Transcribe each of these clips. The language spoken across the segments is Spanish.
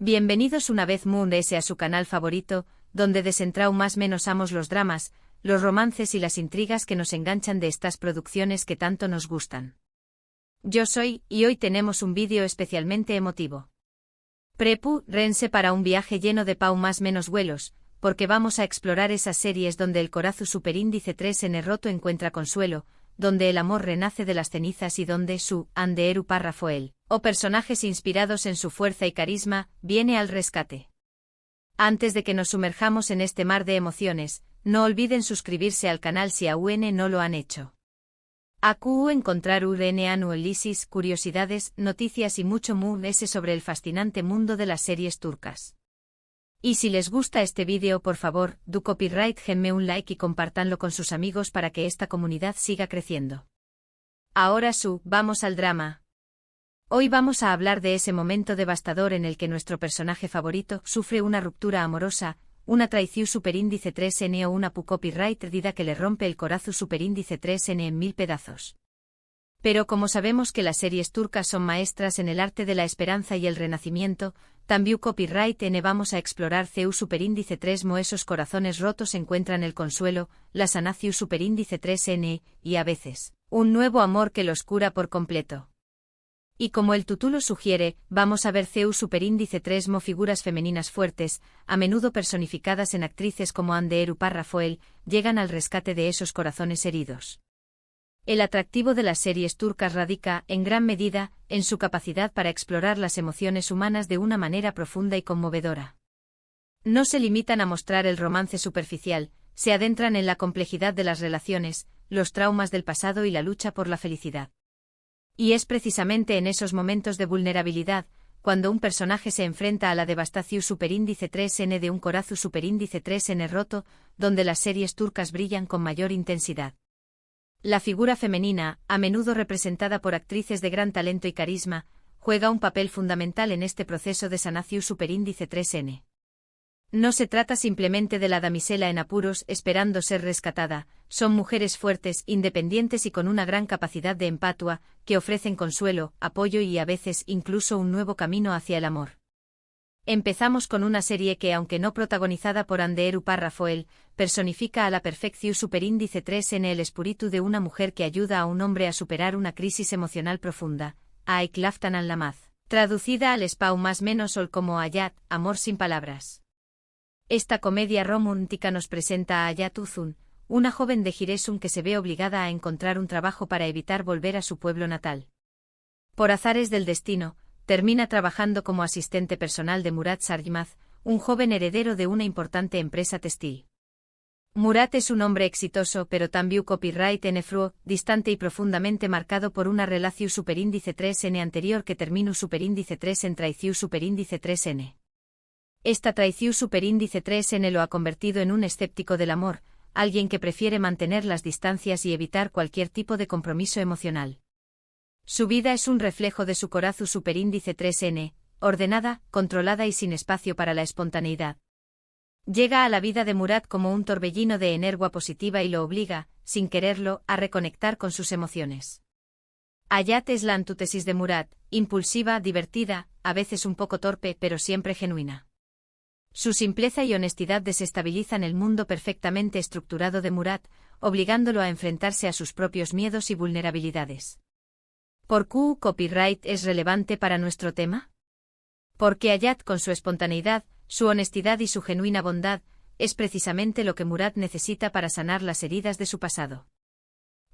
Bienvenidos una vez Moon S a su canal favorito, donde desentraumas-amos los dramas, los romances y las intrigas que nos enganchan de estas producciones que tanto nos gustan. Yo soy, y hoy tenemos un vídeo especialmente emotivo. Prepárense para un viaje lleno de vuelos, porque vamos a explorar esas series donde el corazón superíndice 3N roto encuentra consuelo, donde el amor renace de las cenizas y donde su Anderu Parrafoel, o personajes inspirados en su fuerza y carisma, viene al rescate. Antes de que nos sumerjamos en este mar de emociones, no olviden suscribirse al canal si aún no lo han hecho. AQ encontrar análisis, curiosidades, noticias y mucho Moon S sobre el fascinante mundo de las series turcas. Y si les gusta este vídeo, por favor, do copyright, denme un like y compártanlo con sus amigos para que esta comunidad siga creciendo. Ahora vamos al drama. Hoy vamos a hablar de ese momento devastador en el que nuestro personaje favorito sufre una ruptura amorosa, una traición superíndice 3N o una copyright perdida que le rompe el corazón superíndice 3N en 1000 pedazos. Pero como sabemos que las series turcas son maestras en el arte de la esperanza y el renacimiento, también copyright N vamos a explorar CU superíndice 3 mo esos corazones rotos encuentran el consuelo, la sanación superíndice 3N, y a veces, un nuevo amor que los cura por completo. Y como el título sugiere, vamos a ver CU superíndice 3 mo figuras femeninas fuertes, a menudo personificadas en actrices como Anderu Parrafoel, llegan al rescate de esos corazones heridos. El atractivo de las series turcas radica, en gran medida, en su capacidad para explorar las emociones humanas de una manera profunda y conmovedora. No se limitan a mostrar el romance superficial, se adentran en la complejidad de las relaciones, los traumas del pasado y la lucha por la felicidad. Y es precisamente en esos momentos de vulnerabilidad, cuando un personaje se enfrenta a la devastación superíndice 3N de un corazón superíndice 3N roto, donde las series turcas brillan con mayor intensidad. La figura femenina, a menudo representada por actrices de gran talento y carisma, juega un papel fundamental en este proceso de sanación superíndice 3N. No se trata simplemente de la damisela en apuros esperando ser rescatada, son mujeres fuertes, independientes y con una gran capacidad de empatia, que ofrecen consuelo, apoyo y a veces incluso un nuevo camino hacia el amor. Empezamos con una serie que, aunque no protagonizada por Anderu Parrafoel, personifica a la perfección superíndice 3N el espíritu de una mujer que ayuda a un hombre a superar una crisis emocional profunda, Aik Laftan al-Lamaz, traducida al más-ol como Hayat, amor sin palabras. Esta comedia romántica nos presenta a Hayat Uzun, una joven de Giresun que se ve obligada a encontrar un trabajo para evitar volver a su pueblo natal. Por azares del destino, termina trabajando como asistente personal de Murat Sargmaz, un joven heredero de una importante empresa textil. Murat es un hombre exitoso pero también copyright NFRO, distante y profundamente marcado por una relación superíndice 3N anterior que terminó superíndice 3 en traición superíndice 3N. Esta traición superíndice 3N lo ha convertido en un escéptico del amor, alguien que prefiere mantener las distancias y evitar cualquier tipo de compromiso emocional. Su vida es un reflejo de su corazón superíndice 3N, ordenada, controlada y sin espacio para la espontaneidad. Llega a la vida de Murat como un torbellino de energía positiva y lo obliga, sin quererlo, a reconectar con sus emociones. Hayat es la antítesis de Murat, impulsiva, divertida, a veces un poco torpe pero siempre genuina. Su simpleza y honestidad desestabilizan el mundo perfectamente estructurado de Murat, obligándolo a enfrentarse a sus propios miedos y vulnerabilidades. ¿Por qué copyright es relevante para nuestro tema? Porque Hayat, con su espontaneidad, su honestidad y su genuina bondad, es precisamente lo que Murat necesita para sanar las heridas de su pasado.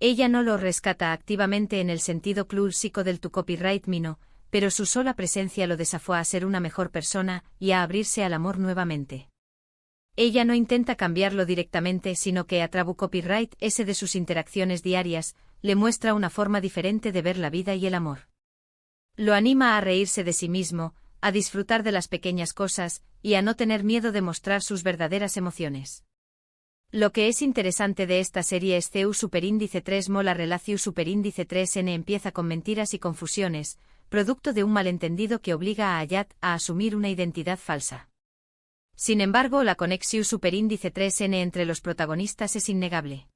Ella no lo rescata activamente en el sentido clásico del tu copyright mino, pero su sola presencia lo desafió a ser una mejor persona y a abrirse al amor nuevamente. Ella no intenta cambiarlo directamente, sino que a través copyright ese de sus interacciones diarias, le muestra una forma diferente de ver la vida y el amor. Lo anima a reírse de sí mismo, a disfrutar de las pequeñas cosas, y a no tener miedo de mostrar sus verdaderas emociones. Lo que es interesante de esta serie es CU superíndice 3 mo la relación superíndice 3N empieza con mentiras y confusiones, producto de un malentendido que obliga a Hayat a asumir una identidad falsa. Sin embargo, la conexión superíndice 3N entre los protagonistas es innegable.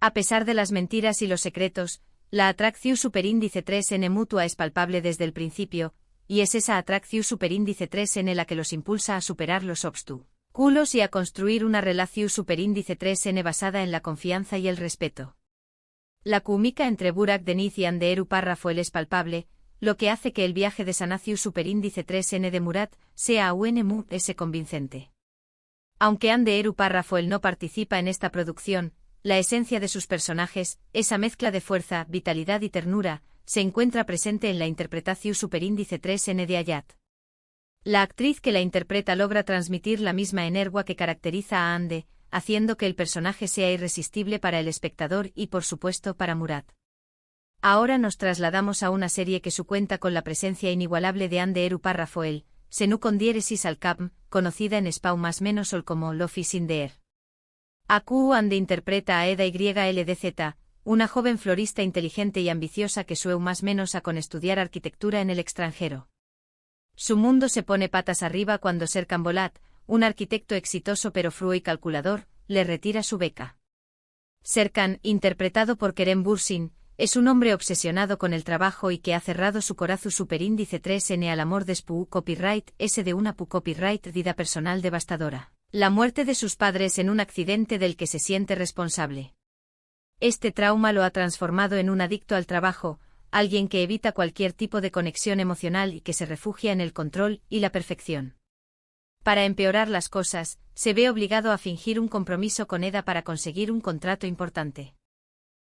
A pesar de las mentiras y los secretos, la atracción superíndice 3N mutua es palpable desde el principio, y es esa atracción superíndice 3n la que los impulsa a superar los obstáculos y a construir una relación superíndice 3n basada en la confianza y el respeto. La química entre Burak Deniz y Anderu Parrafoel es palpable, lo que hace que el viaje de sanación superíndice 3n de Murat sea aún más convincente. Aunque Anderu Parrafoel no participa en esta producción, la esencia de sus personajes, esa mezcla de fuerza, vitalidad y ternura, se encuentra presente en la interpretación superíndice 3n de Hayat. La actriz que la interpreta logra transmitir la misma energía que caracteriza a Ande, haciendo que el personaje sea irresistible para el espectador y por supuesto para Murat. Ahora nos trasladamos a una serie que su cuenta con la presencia inigualable de Anderu Parrafoel, Senu con diéresis al Capm, conocida en Spau más menos ol como Love is in the Air. Aku Ande interpreta a Eda YLDZ, una joven florista inteligente y ambiciosa que sueu más menos a con estudiar arquitectura en el extranjero. Su mundo se pone patas arriba cuando Serkan Bolat, un arquitecto exitoso pero frío y calculador, le retira su beca. Serkan, interpretado por Kerem Bürsin, es un hombre obsesionado con el trabajo y que ha cerrado su corazón superíndice 3n al amor de su copyright S de una copyright vida personal devastadora. La muerte de sus padres en un accidente del que se siente responsable. Este trauma lo ha transformado en un adicto al trabajo, alguien que evita cualquier tipo de conexión emocional y que se refugia en el control y la perfección. Para empeorar las cosas, se ve obligado a fingir un compromiso con Eda para conseguir un contrato importante.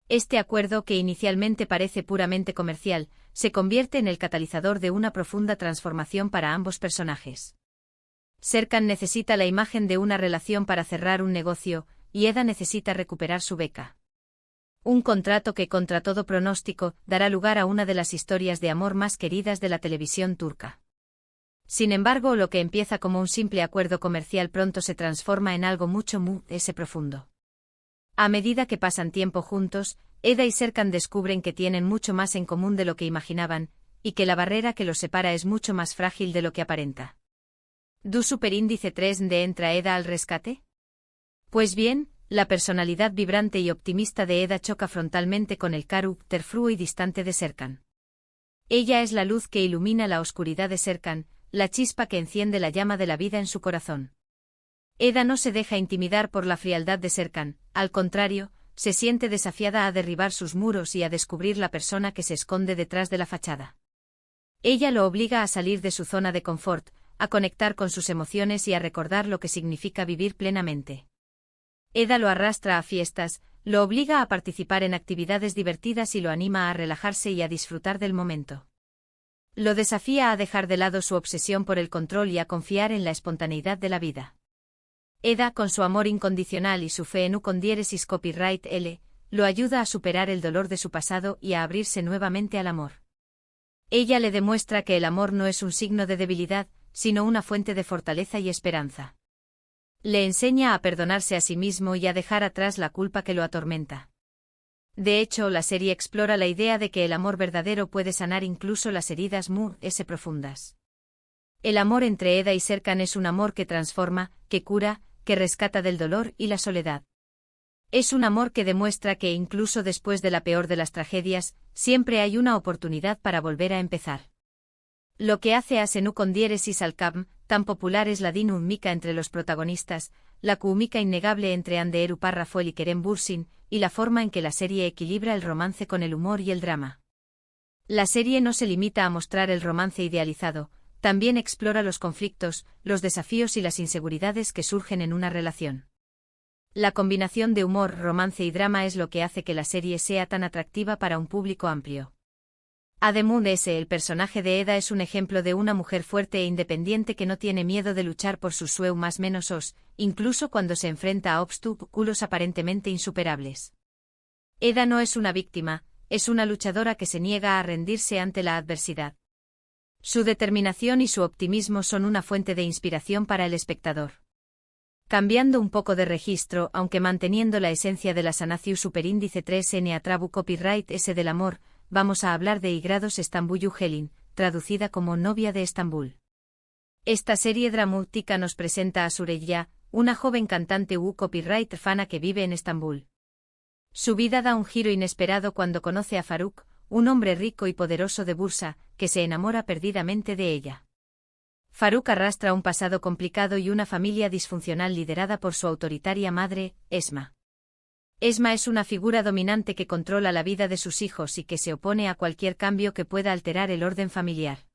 Este acuerdo, que inicialmente parece puramente comercial, se convierte en el catalizador de una profunda transformación para ambos personajes. Serkan necesita la imagen de una relación para cerrar un negocio, y Eda necesita recuperar su beca. Un contrato que, contra todo pronóstico, dará lugar a una de las historias de amor más queridas de la televisión turca. Sin embargo, lo que empieza como un simple acuerdo comercial pronto se transforma en algo mucho más profundo. A medida que pasan tiempo juntos, Eda y Serkan descubren que tienen mucho más en común de lo que imaginaban, y que la barrera que los separa es mucho más frágil de lo que aparenta. ¿Du superíndice 3d entra Eda al rescate? Pues bien, la personalidad vibrante y optimista de Eda choca frontalmente con el carácter frío y distante de Serkan. Ella es la luz que ilumina la oscuridad de Serkan, la chispa que enciende la llama de la vida en su corazón. Eda no se deja intimidar por la frialdad de Serkan, al contrario, se siente desafiada a derribar sus muros y a descubrir la persona que se esconde detrás de la fachada. Ella lo obliga a salir de su zona de confort, a conectar con sus emociones y a recordar lo que significa vivir plenamente. Eda lo arrastra a fiestas, lo obliga a participar en actividades divertidas y lo anima a relajarse y a disfrutar del momento. Lo desafía a dejar de lado su obsesión por el control y a confiar en la espontaneidad de la vida. Eda, con su amor incondicional y su fe en con diéresis copyright L, lo ayuda a superar el dolor de su pasado y a abrirse nuevamente al amor. Ella le demuestra que el amor no es un signo de debilidad, sino una fuente de fortaleza y esperanza. Le enseña a perdonarse a sí mismo y a dejar atrás la culpa que lo atormenta. De hecho, la serie explora la idea de que el amor verdadero puede sanar incluso las heridas más profundas. El amor entre Eda y Serkan es un amor que transforma, que cura, que rescata del dolor y la soledad. Es un amor que demuestra que incluso después de la peor de las tragedias, siempre hay una oportunidad para volver a empezar. Lo que hace a Senu con diéresis al Capm tan popular es la dinámica entre los protagonistas, la química innegable entre Anderu Parrafoel y Kerem Bürsin, y la forma en que la serie equilibra el romance con el humor y el drama. La serie no se limita a mostrar el romance idealizado, también explora los conflictos, los desafíos y las inseguridades que surgen en una relación. La combinación de humor, romance y drama es lo que hace que la serie sea tan atractiva para un público amplio. Además, el personaje de Eda es un ejemplo de una mujer fuerte e independiente que no tiene miedo de luchar por sus sueños más menos, incluso cuando se enfrenta a obstáculos aparentemente insuperables. Eda no es una víctima, es una luchadora que se niega a rendirse ante la adversidad. Su determinación y su optimismo son una fuente de inspiración para el espectador. Cambiando un poco de registro, aunque manteniendo la esencia de la sanación superíndice 3n a trabu copyright S del amor, vamos a hablar de Igrados Estambullu Helin, traducida como Novia de Estambul. Esta serie dramática nos presenta a Süreyya, una joven cantante copyright fana que vive en Estambul. Su vida da un giro inesperado cuando conoce a Faruk, un hombre rico y poderoso de Bursa, que se enamora perdidamente de ella. Farouk arrastra un pasado complicado y una familia disfuncional liderada por su autoritaria madre, Esma. Esma es una figura dominante que controla la vida de sus hijos y que se opone a cualquier cambio que pueda alterar el orden familiar.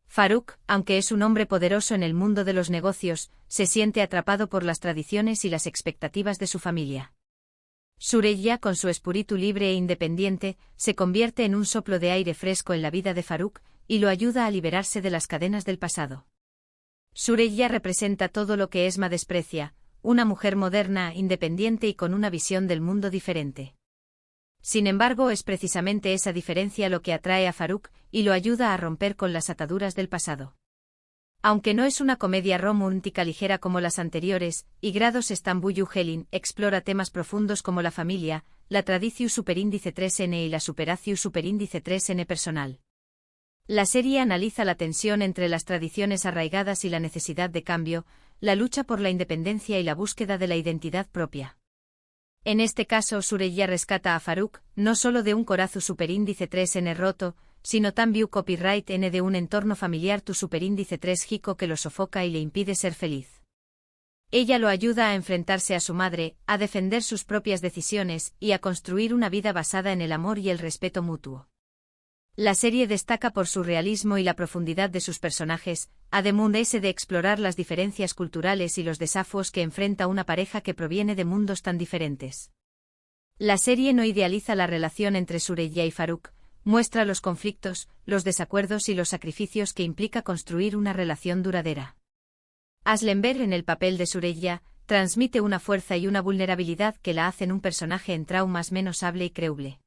Farouk, aunque es un hombre poderoso en el mundo de los negocios, se siente atrapado por las tradiciones y las expectativas de su familia. Süreyya, con su espíritu libre e independiente, se convierte en un soplo de aire fresco en la vida de Farouk, y lo ayuda a liberarse de las cadenas del pasado. Süreyya representa todo lo que Esma desprecia, una mujer moderna, independiente y con una visión del mundo diferente. Sin embargo, es precisamente esa diferencia lo que atrae a Farouk, y lo ayuda a romper con las ataduras del pasado. Aunque no es una comedia romántica ligera como las anteriores, Y grados Estambul Helin explora temas profundos como la familia, la tradición superíndice 3N y la superación superíndice 3N personal. La serie analiza la tensión entre las tradiciones arraigadas y la necesidad de cambio, la lucha por la independencia y la búsqueda de la identidad propia. En este caso, Süreyya rescata a Farouk, no solo de un corazón superíndice 3N roto, sino también copyright N de un entorno familiar tu superíndice 3 Jico que lo sofoca y le impide ser feliz. Ella lo ayuda a enfrentarse a su madre, a defender sus propias decisiones y a construir una vida basada en el amor y el respeto mutuo. La serie destaca por su realismo y la profundidad de sus personajes, además de explorar las diferencias culturales y los desafíos que enfrenta una pareja que proviene de mundos tan diferentes. La serie no idealiza la relación entre Süreyya y Farouk, muestra los conflictos, los desacuerdos y los sacrificios que implica construir una relación duradera. Aslenberg, en el papel de Süreyya, transmite una fuerza y una vulnerabilidad que la hacen un personaje en traumas menos hable y creíble.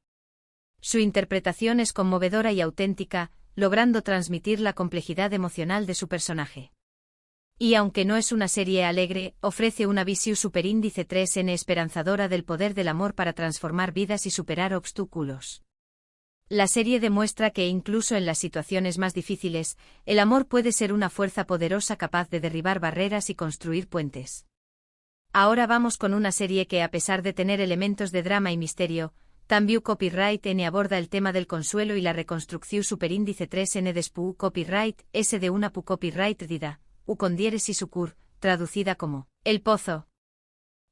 Su interpretación es conmovedora y auténtica, logrando transmitir la complejidad emocional de su personaje. Y aunque no es una serie alegre, ofrece una visión superíndice 3N esperanzadora del poder del amor para transformar vidas y superar obstáculos. La serie demuestra que incluso en las situaciones más difíciles, el amor puede ser una fuerza poderosa capaz de derribar barreras y construir puentes. Ahora vamos con una serie que, a pesar de tener elementos de drama y misterio, también Copyright N aborda el tema del consuelo y la reconstrucción superíndice 3N despu Copyright S de una pu Copyright Dida, U con diéresis Ucur, traducida como El Pozo.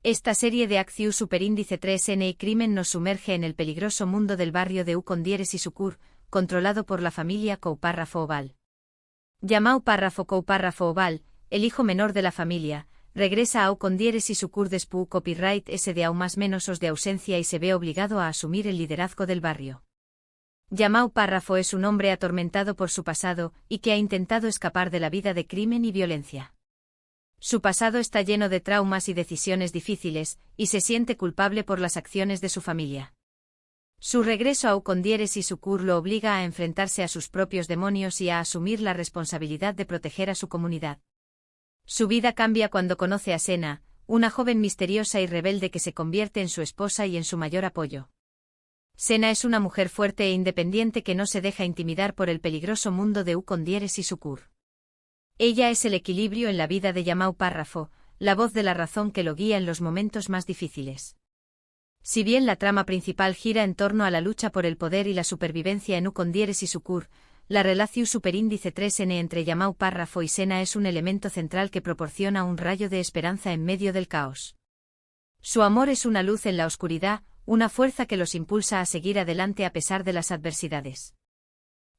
Esta serie de acción superíndice 3N y crimen nos sumerge en el peligroso mundo del barrio de U con diéresis Ucur, controlado por la familia Coupárrafo Oval. Llamado Párrafo Coupárrafo Oval, el hijo menor de la familia, regresa a U con diéresis Ucur despu Copyright S de au más menos os de ausencia y se ve obligado a asumir el liderazgo del barrio. Llamado Párrafo es un hombre atormentado por su pasado y que ha intentado escapar de la vida de crimen y violencia. Su pasado está lleno de traumas y decisiones difíciles, y se siente culpable por las acciones de su familia. Su regreso a U con diéresis Ucur lo obliga a enfrentarse a sus propios demonios y a asumir la responsabilidad de proteger a su comunidad. Su vida cambia cuando conoce a Sena, una joven misteriosa y rebelde que se convierte en su esposa y en su mayor apoyo. Sena es una mujer fuerte e independiente que no se deja intimidar por el peligroso mundo de U con diéresis Ucur. Ella es el equilibrio en la vida de Llamado Párrafo, la voz de la razón que lo guía en los momentos más difíciles. Si bien la trama principal gira en torno a la lucha por el poder y la supervivencia en U con diéresis Ucur, la relación superíndice 3N entre Llamado Párrafo y Sena es un elemento central que proporciona un rayo de esperanza en medio del caos. Su amor es una luz en la oscuridad, una fuerza que los impulsa a seguir adelante a pesar de las adversidades.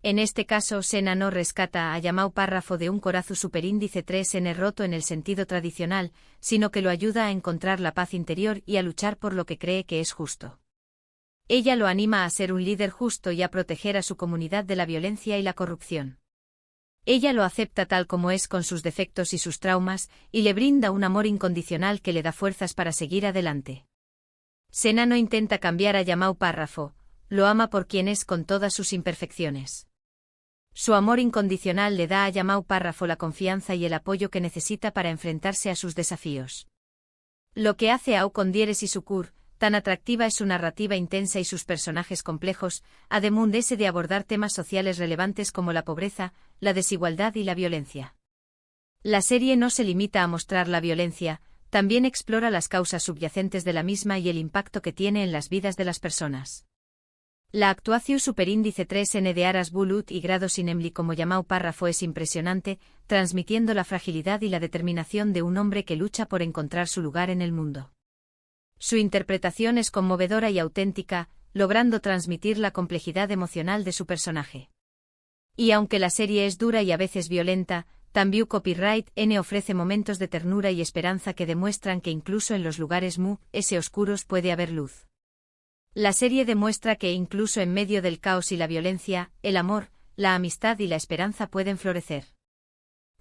En este caso, Sena no rescata a Llamado Párrafo de un corazón superíndice 3N roto en el sentido tradicional, sino que lo ayuda a encontrar la paz interior y a luchar por lo que cree que es justo. Ella lo anima a ser un líder justo y a proteger a su comunidad de la violencia y la corrupción. Ella lo acepta tal como es con sus defectos y sus traumas, y le brinda un amor incondicional que le da fuerzas para seguir adelante. Sena no intenta cambiar a Llamado Párrafo, lo ama por quien es con todas sus imperfecciones. Su amor incondicional le da a Llamado Párrafo la confianza y el apoyo que necesita para enfrentarse a sus desafíos. Lo que hace a U con diéresis Ucur tan atractiva es su narrativa intensa y sus personajes complejos, además de abordar temas sociales relevantes como la pobreza, la desigualdad y la violencia. La serie no se limita a mostrar la violencia, también explora las causas subyacentes de la misma y el impacto que tiene en las vidas de las personas. La actuación superíndice 3N de Aras Bulut y grado Sinemli como llamado párrafo es impresionante, transmitiendo la fragilidad y la determinación de un hombre que lucha por encontrar su lugar en el mundo. Su interpretación es conmovedora y auténtica, logrando transmitir la complejidad emocional de su personaje. Y aunque la serie es dura y a veces violenta, también Copyright N ofrece momentos de ternura y esperanza que demuestran que incluso en los lugares oscuros puede haber luz. La serie demuestra que incluso en medio del caos y la violencia, el amor, la amistad y la esperanza pueden florecer.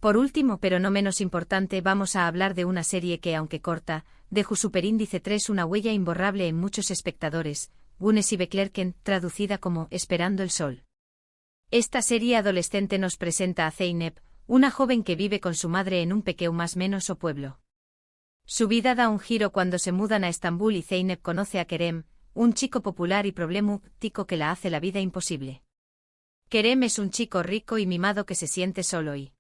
Por último, pero no menos importante, vamos a hablar de una serie que, aunque corta, dejó superíndice 3 una huella imborrable en muchos espectadores, Gunes y Beklerken, traducida como Esperando el Sol. Esta serie adolescente nos presenta a Zeynep, una joven que vive con su madre en un pequeño más menos o pueblo. Su vida da un giro cuando se mudan a Estambul y Zeynep conoce a Kerem, un chico popular y problemático que la hace la vida imposible. Kerem es un chico rico y mimado que se siente solo y